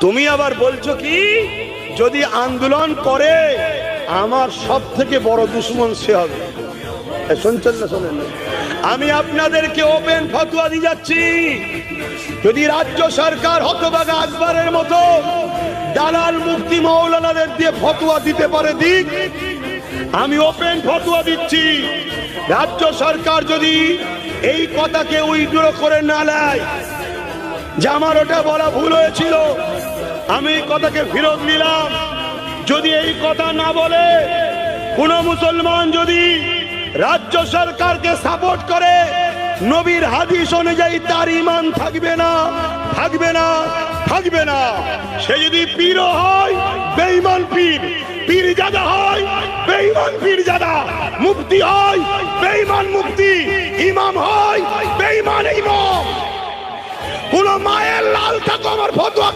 তুমি আবার বলছো কি যদি আন্দোলন করে আমার সব থেকে বড় দুশ্মন সে হবে। শুনছেন না শোনেন না? আমি আপনাদেরকে ওপেন ফতোয়া দিয়ে যাচ্ছি, যদি রাজ্য সরকার হতভাগা আকবরের মতো দালাল মুফতি মাওলানাদের দিয়ে ফতোয়া দিতে পারে দিক। আমি ওপেন ফতোয়া দিচ্ছি, রাজ্য সরকার যদি এই কথাকে উইথড্র করে না নেয় যে আমার ওটা বলা ভুল হয়েছিল, আমি এই কথাকে ফেরত নিলাম। যদি এই কথা না বলে কোন মুসলমান যদি রাজ্য সরকারকে সাপোর্ট করে, নবীর হাদিস অনুযায়ী তার ঈমান থাকবে না, থাকবে না, থাকবে না। সে যদি পীর হয় বেঈমান পীর, পীরজাদা হয় বেঈমান পীরজাদা, মুফতি হয় বেঈমান মুফতি, ইমাম হয় বেঈমান ইমাম। কোন মায়ের লাল থাকো আমার ফতোয়া